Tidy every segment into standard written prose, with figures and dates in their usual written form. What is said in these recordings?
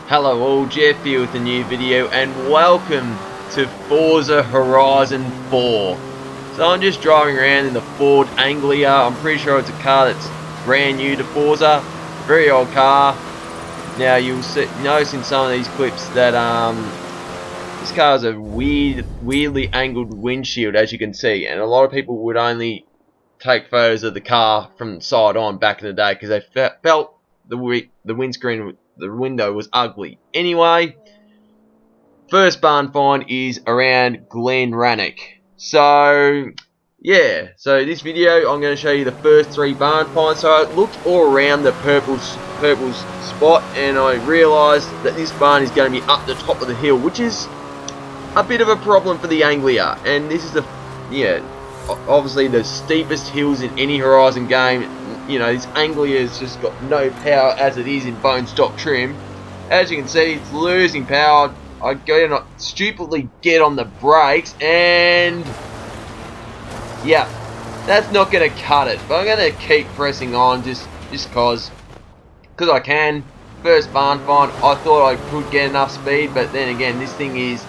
Hello all, Jeff here with a new video and welcome to Forza Horizon 4. So I'm just driving around in the Ford Anglia. I'm pretty sure it's a car that's brand new to Forza. Very old car. Now you'll notice in some of these clips that this car has a weirdly angled windshield, as you can see, and a lot of people would only take photos of the car from the side on back in the day because they felt the windscreen, the window was ugly. Anyway, first barn find is around Glen Rannoch. So yeah, so this video I'm going to show you the first 3 barn finds. So I looked all around the purple spot and I realised that this barn is going to be up the top of the hill, which is a bit of a problem for the Anglia. And this is the obviously the steepest hills in any Horizon game. You know, this Anglia has just got no power as it is in bone stock trim. As you can see, it's losing power. I go to stupidly get on the brakes, and yeah, that's not going to cut it. But I'm going to keep pressing on just because I can. First barn find, I thought I could get enough speed, but then again, this thing is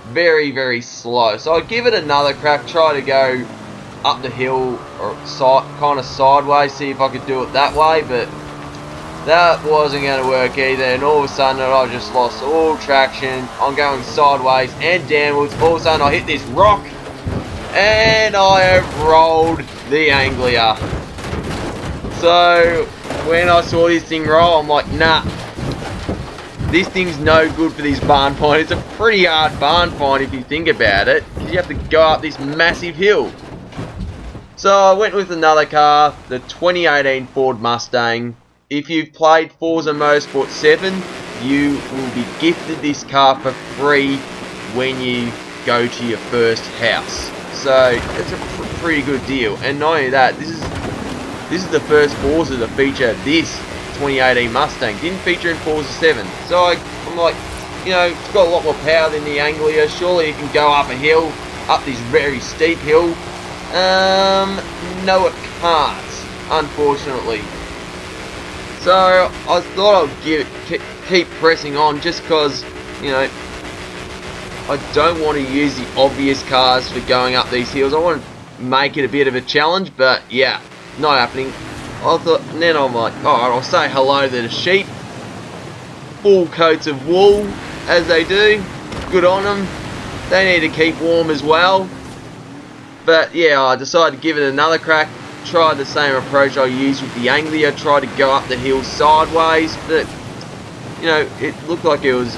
very, very slow. So I'll give it another crack, try to go up the hill or kind of sideways, see if I could do it that way, but that wasn't going to work either. And all of a sudden I just lost all traction. I'm going sideways and downwards. All of a sudden I hit this rock and I have rolled the Anglia. So when I saw this thing roll, I'm like, nah, this thing's no good for this barn find. It's a pretty hard barn find if you think about it, because you have to go up this massive hill. So I went with another car, the 2018 Ford Mustang. If you've played Forza Motorsport 7, you will be gifted this car for free when you go to your first house. So it's a pretty good deal. And not only that, this is the first Forza to feature this 2018 Mustang. Didn't feature in Forza 7. So I'm like, you know, it's got a lot more power than the Anglia. Surely it can go up a hill, up this very steep hill. No it can't, unfortunately. So I thought I'd keep pressing on just because, you know, I don't want to use the obvious cars for going up these hills. I want to make it a bit of a challenge, but yeah, not happening. I thought, and then I'm like, alright, I'll say hello to the sheep. Full coats of wool, as they do. Good on them. They need to keep warm as well. But yeah, I decided to give it another crack. Try the same approach I used with the Anglia. Try to go up the hill sideways, but you know, it looked like it was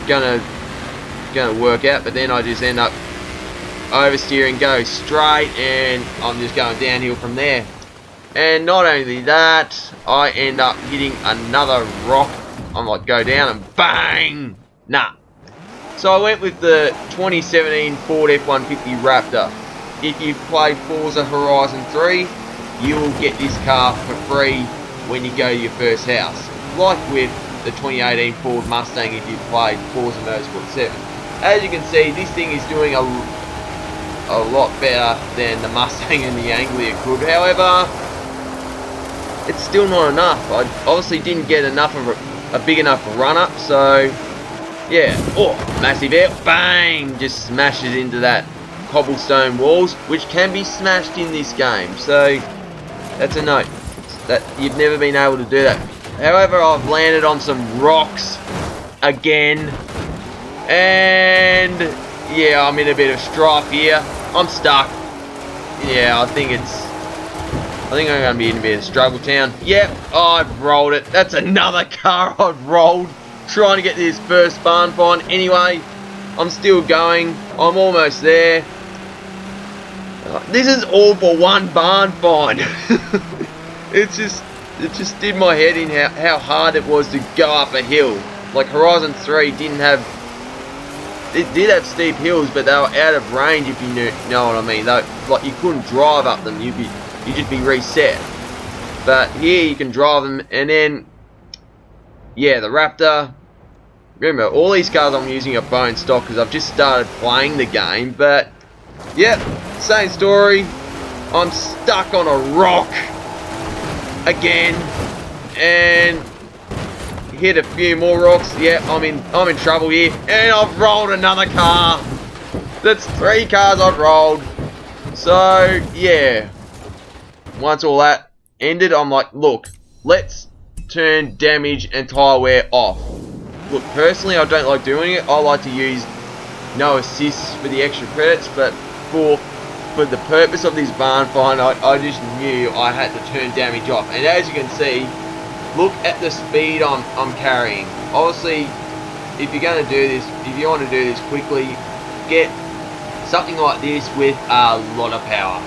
gonna work out. But then I just end up oversteering, go straight, and I'm just going downhill from there. And not only that, I end up hitting another rock. I'm like, go down and bang! Nah. So I went with the 2017 Ford F-150 Raptor. If you've played Forza Horizon 3, you will get this car for free when you go to your first house. Like with the 2018 Ford Mustang if you've played Forza Motorsport 7. As you can see, this thing is doing a lot better than the Mustang and the Anglia could. However, it's still not enough. I obviously didn't get enough of a big enough run up, so yeah. Oh, massive air, bang! Just smashes into that cobblestone walls, which can be smashed in this game. So that's a note. That you've never been able to do that. However, I've landed on some rocks again, and yeah, I'm in a bit of strife here. I'm stuck. Yeah, I think I'm going to be in a bit of struggle town. Yep, I've rolled it. That's another car I've rolled trying to get this first barn find. Anyway, I'm still going. I'm almost there. This is all for one barn find. It just did my head in how hard it was to go up a hill. Like Horizon 3 did have steep hills, but they were out of range, if you know what I mean. Like you couldn't drive up them. You'd just be reset. But here you can drive them, and then yeah, the Raptor. Remember, all these cars I'm using are bone stock because I've just started playing the game. But yep, same story. I'm stuck on a rock again, and hit a few more rocks. Yeah, I'm in trouble here. And I've rolled another car. That's 3 cars I've rolled. So, yeah. Once all that ended, I'm like, look, let's turn damage and tyre wear off. Look, personally, I don't like doing it. I like to use no assists for the extra credits, but for the purpose of this barn find, I just knew I had to turn damage off. And as you can see, look at the speed I'm carrying. Obviously, if you're going to do this, if you want to do this quickly, get something like this with a lot of power.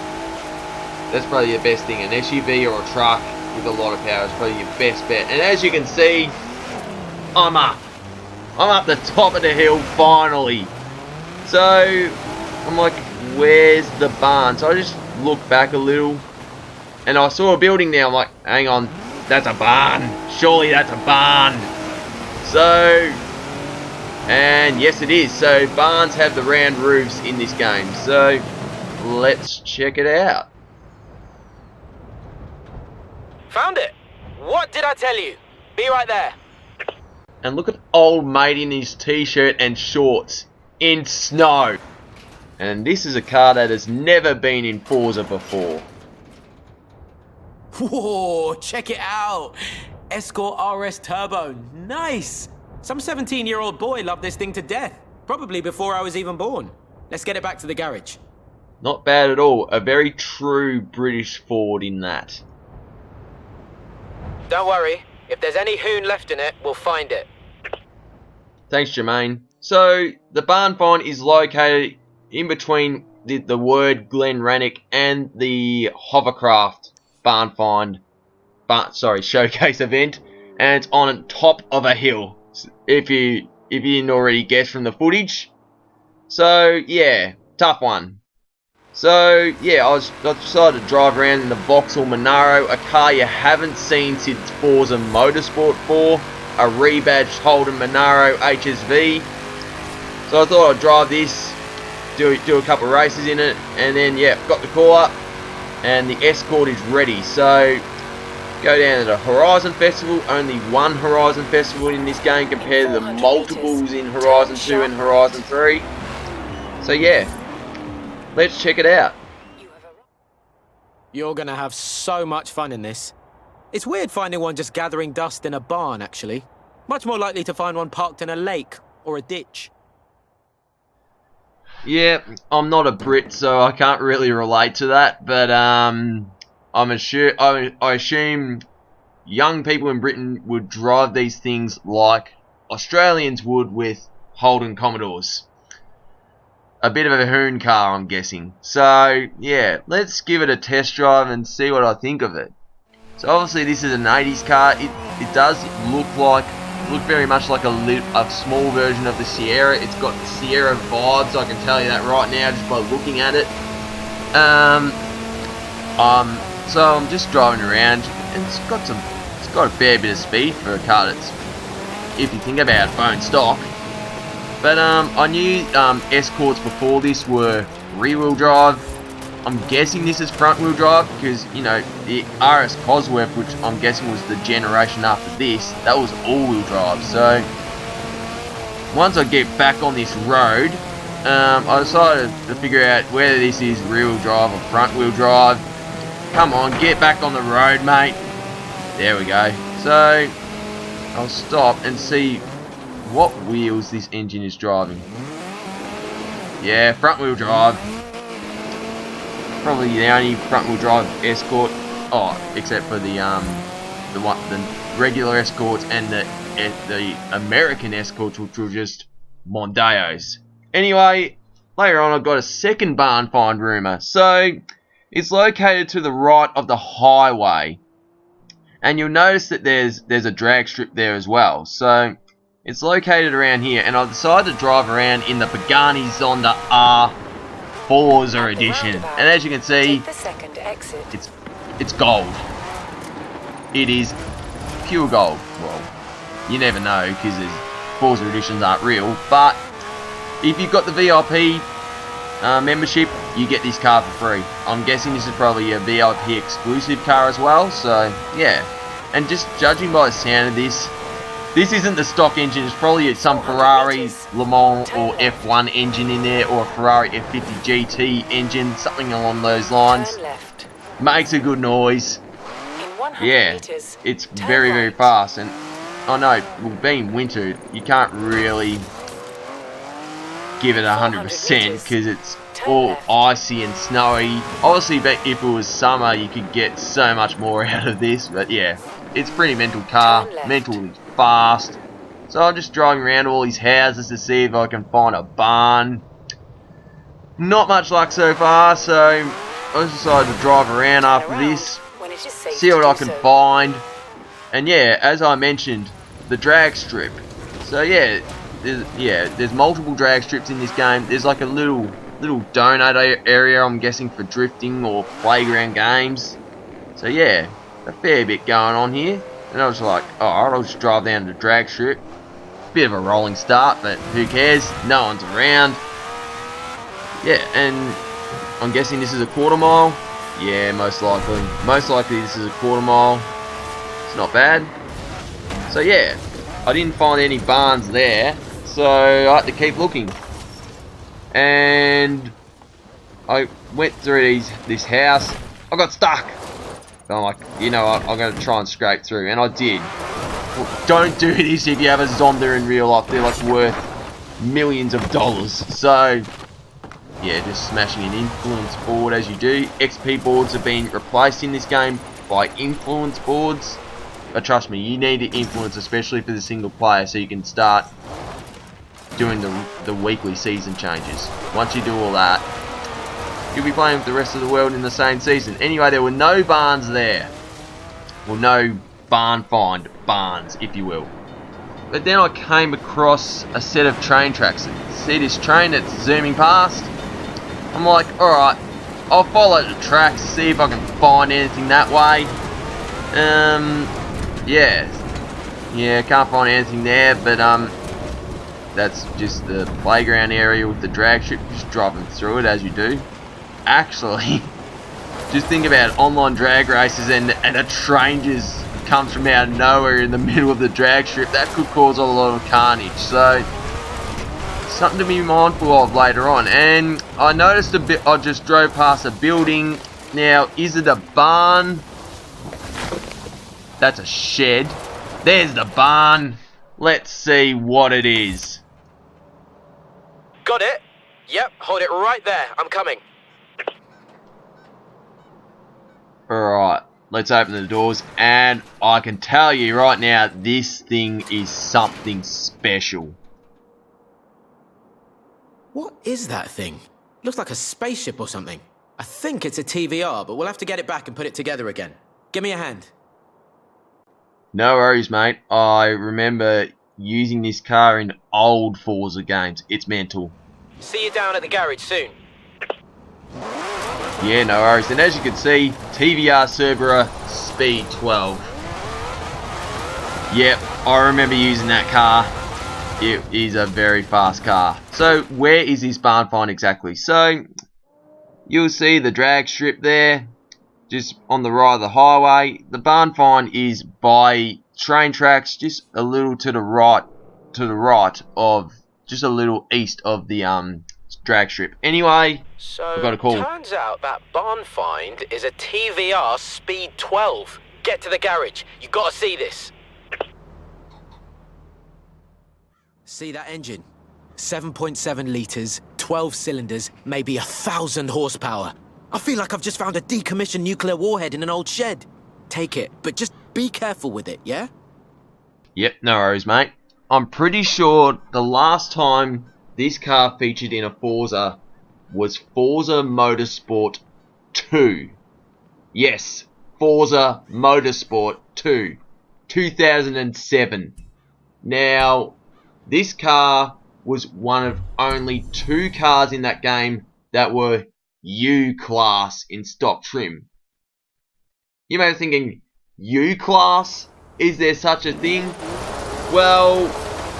That's probably the best thing. An SUV or a truck with a lot of power is probably your best bet. And as you can see, I'm up. I'm up the top of the hill finally. So I'm like, where's the barn? So I just looked back a little and I saw a building there. I'm like, hang on, that's a barn. Surely that's a barn. So, and yes it is. So barns have the round roofs in this game. So let's check it out. Found it. What did I tell you? Be right there. And look at old mate in his t-shirt and shorts in snow. And this is a car that has never been in Forza before. Whoa, check it out. Escort RS Turbo. Nice. Some 17-year-old boy loved this thing to death. Probably before I was even born. Let's get it back to the garage. Not bad at all. A very true British Ford in that. Don't worry. If there's any hoon left in it, we'll find it. Thanks, Jermaine. So, the barn find is located in between the word Glen Rannoch and the hovercraft barn find, showcase event, and it's on top of a hill. If you didn't already guess from the footage. So yeah, tough one. So yeah, I decided to drive around in the Vauxhall Monaro, a car you haven't seen since Forza Motorsport 4, a rebadged Holden Monaro HSV. So I thought I'd drive this, do a couple of races in it, and then yeah, got the call up, and the Escort is ready. So go down to the Horizon Festival. Only one Horizon Festival in this game compared to the multiples in Horizon 2 and Horizon 3. So yeah, let's check it out. You're gonna have so much fun in this. It's weird finding one just gathering dust in a barn, actually. Much more likely to find one parked in a lake or a ditch. Yeah, I'm not a Brit, so I can't really relate to that, but I assume young people in Britain would drive these things like Australians would with Holden Commodores. A bit of a hoon car, I'm guessing. So, yeah, let's give it a test drive and see what I think of it. So obviously this is an 80s car. It does look very much like a small version of the Sierra. It's got the Sierra vibes, I can tell you that right now just by looking at it. So I'm just driving around, and it's got a fair bit of speed for a car that's, if you think about it, bone stock. But I knew Escorts before this were rear-wheel drive. I'm guessing this is front-wheel drive because, you know, the RS Cosworth, which I'm guessing was the generation after this, that was all-wheel drive. So once I get back on this road, I decided to figure out whether this is rear-wheel drive or front-wheel drive. Come on, get back on the road, mate. There we go. So I'll stop and see what wheels this engine is driving. Yeah, front wheel drive. Probably the only front wheel drive Escort, except for the regular Escorts and the American Escorts, which were just Mondeos. Anyway, later on I got a second barn find rumour. So it's located to the right of the highway, and you'll notice that there's a drag strip there as well. So it's located around here, and I decided to drive around in the Pagani Zonda R Forza Edition. And as you can see, it's gold. It is pure gold. Well, you never know because Forza Editions aren't real, but if you've got the VIP membership, you get this car for free. I'm guessing this is probably a VIP exclusive car as well, so yeah. And just judging by the sound of this This isn't the stock engine. It's probably some Ferrari Le Mans or F1 engine in there, or a Ferrari F50 GT engine, something along those lines. Makes a good noise. Yeah, it's very, very fast. And I know, well, being winter, you can't really give it 100% because it's all icy and snowy. Obviously, if it was summer, you could get so much more out of this. But yeah, it's a pretty mental car, mentally fast. So I'm just driving around all these houses to see if I can find a barn. Not much luck so far, so I decided to drive around after this, see what I can find. And yeah, as I mentioned, the drag strip. So yeah, there's multiple drag strips in this game. There's like a little donut area, I'm guessing, for drifting or playground games. So yeah, a fair bit going on here. And I was like, alright, I'll just drive down to the drag strip. Bit of a rolling start, but who cares? No one's around. Yeah, and I'm guessing this is a quarter mile. Yeah, most likely. Most likely this is a quarter mile. It's not bad. So yeah, I didn't find any barns there, so I had to keep looking. And I went through this house. I got stuck. I'm like, you know what, I'm going to try and scrape through, and I did. Well, don't do this if you have a Zonda in real life. They're like worth millions of dollars. So yeah, just smashing an influence board as you do. XP boards have been replaced in this game by influence boards. But trust me, you need the influence, especially for the single player, so you can start doing the weekly season changes. Once you do all that, you'll be playing with the rest of the world in the same season. Anyway, there were no barns there. Well, no barn find barns, if you will. But then I came across a set of train tracks. See this train that's zooming past? I'm like, alright, I'll follow the tracks, see if I can find anything that way. Yeah, can't find anything there, but that's just the playground area with the drag strip, just driving through it as you do. Actually, just think about online drag races and a train just comes from out of nowhere in the middle of the drag strip. That could cause a lot of carnage, so something to be mindful of later on. And I noticed a bit, I just drove past a building. Now, is it a barn? That's a shed. There's the barn. Let's see what it is. Got it? Yep, hold it right there. I'm coming. Alright, let's open the doors, and I can tell you right now, this thing is something special. What is that thing? Looks like a spaceship or something. I think it's a TVR, but we'll have to get it back and put it together again. Give me a hand. No worries, mate. I remember using this car in old Forza games. It's mental. See you down at the garage soon. Yeah, no worries. And as you can see, TVR Cerberus Speed 12. Yep, I remember using that car. It is a very fast car. So, where is this barn find exactly? So, you'll see the drag strip there, just on the right of the highway. The barn find is by train tracks, just a little to the right of, just a little east of the drag strip. Anyway, so I've got a call. Turns out that barn find is a TVR Speed 12. Get to the garage. You gotta see this. See that engine? 7.7 litres, 12 cylinders, maybe 1,000 horsepower. I feel like I've just found a decommissioned nuclear warhead in an old shed. Take it, but just be careful with it, yeah? Yep, no worries, mate. I'm pretty sure the last time this car featured in a Forza was Forza Motorsport 2. Yes, Forza Motorsport 2. 2007. Now, this car was one of only 2 cars in that game that were U-Class in stock trim. You may be thinking, U-Class? Is there such a thing? Well,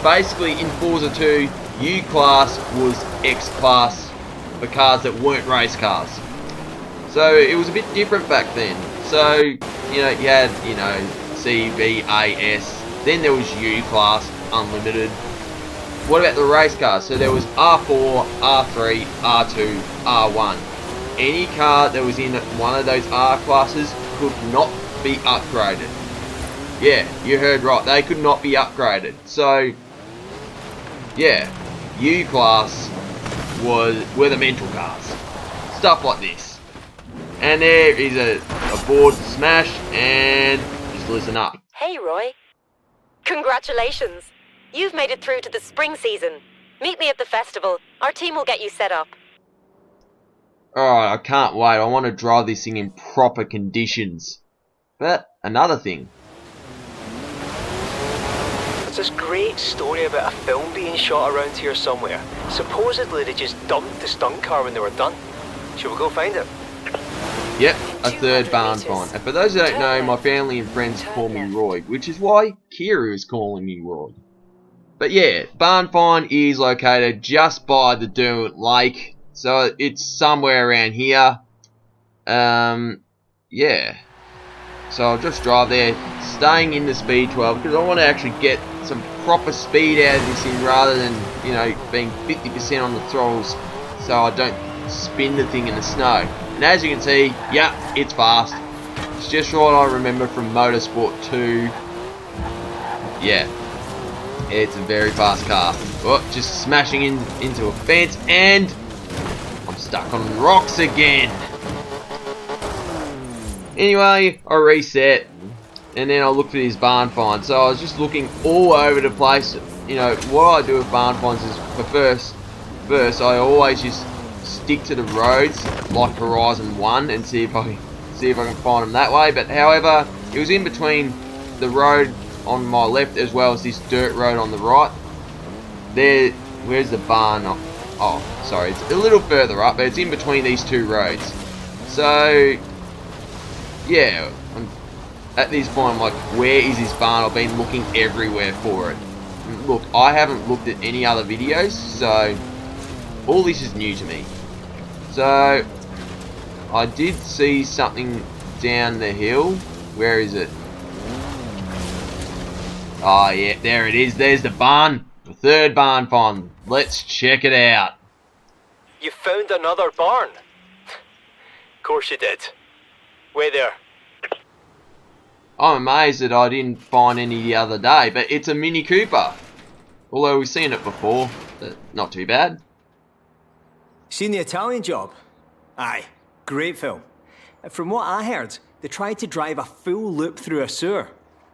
basically in Forza 2, U-Class was X-Class for cars that weren't race cars. So it was a bit different back then. So, you had, CVAS, Then there was U-Class, Unlimited. What about the race cars? So there was R4, R3, R2, R1. Any car that was in one of those R classes could not be upgraded. Yeah, you heard right, they could not be upgraded. So, yeah, U-Class were the mental cars. Stuff like this. And there is a board to smash, and just listen up. Hey Roy. Congratulations. You've made it through to the spring season. Meet me at the festival. Our team will get you set up. Alright, I can't wait. I want to drive this thing in proper conditions. But, another thing. There's this great story about a film being shot around here somewhere. Supposedly they just dumped the stunt car when they were done. Shall we go find it? Yep, a third barn find. And for those who don't know, my family and friends call me Roy, which is why Kira is calling me Roy. But yeah, barn find is located just by the Derwent Lake, so it's somewhere around here. Yeah. So I'll just drive there, staying in the speed 12, because I want to actually get some proper speed out of this thing rather than, you know, being 50% on the throttles, so I don't spin the thing in the snow. And as you can see, yeah, it's fast. It's just what I remember from Motorsport 2. Yeah, it's a very fast car. Oh, just smashing into a fence, and I'm stuck on rocks again. Anyway, I reset, and then I look for this barn find. So I was just looking all over the place. You know, what I do with barn finds is, first I always just stick to the roads like Horizon 1 and see if I can find them that way. But however, it was in between the road on my left as well as this dirt road on the right. There, where's the barn? Oh, sorry, it's a little further up, but it's in between these two roads. So yeah, at this point I'm like, where is this barn? I've been looking everywhere for it. Look, I haven't looked at any other videos, so all this is new to me. So I did see something down the hill. Where is it? Oh yeah, there it is. There's the barn. The third barn find. Let's check it out. You found another barn? Of course you did. Wait there. I'm amazed that I didn't find any the other day, but it's a Mini Cooper. Although we've seen it before, but not too bad. Seen the Italian Job? Aye, great film. From what I heard, they tried to drive a full loop through a sewer.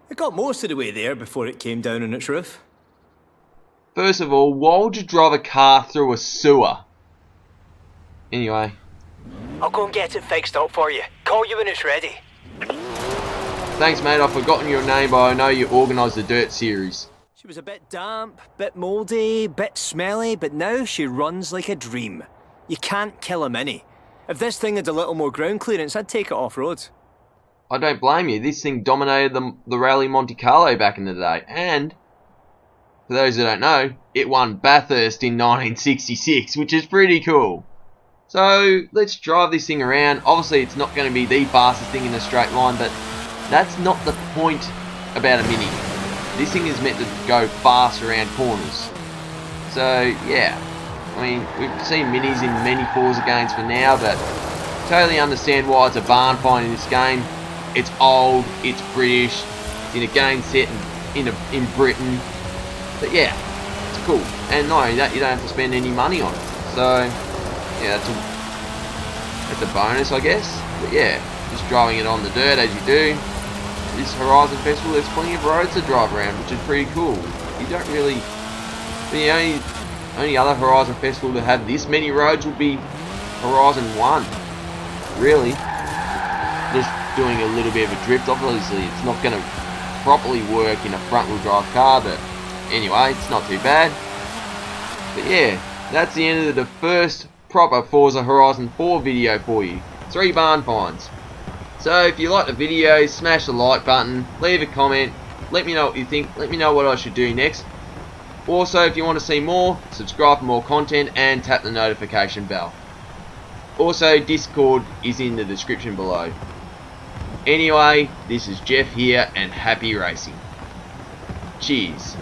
It got most of the way there before it came down on its roof. First of all, why would you drive a car through a sewer? Anyway. I'll go and get it fixed up for you. Call you when it's ready. Thanks mate, I've forgotten your name, but I know you organised the Dirt series. She was a bit damp, bit mouldy, bit smelly, but now she runs like a dream. You can't kill a Mini. If this thing had a little more ground clearance, I'd take it off-road. I don't blame you. This thing dominated the Rally Monte Carlo back in the day. And, for those who don't know, it won Bathurst in 1966, which is pretty cool. So, let's drive this thing around. Obviously, it's not going to be the fastest thing in a straight line, but that's not the point about a Mini. This thing is meant to go fast around corners. So, yeah. I mean, we've seen Minis in many Forza games for now, but totally understand why it's a barn find in this game. It's old, it's British, it's in a game set in Britain. But yeah, it's cool. And not only that, you don't have to spend any money on it. So, yeah, that's a bonus, I guess. But yeah, just driving it on the dirt as you do. This Horizon Festival, there's plenty of roads to drive around, which is pretty cool. You don't really... The only other Horizon Festival that had this many roads would be Horizon 1. Really. Just doing a little bit of a drift. Obviously, it's not going to properly work in a front-wheel drive car, but anyway, it's not too bad. But yeah, that's the end of the first proper Forza Horizon 4 video for you. 3 barn finds. So if you like the video, smash the like button, leave a comment, let me know what you think, let me know what I should do next. Also, if you want to see more, subscribe for more content and tap the notification bell. Also, Discord is in the description below. Anyway, this is Jeff here and happy racing. Cheers.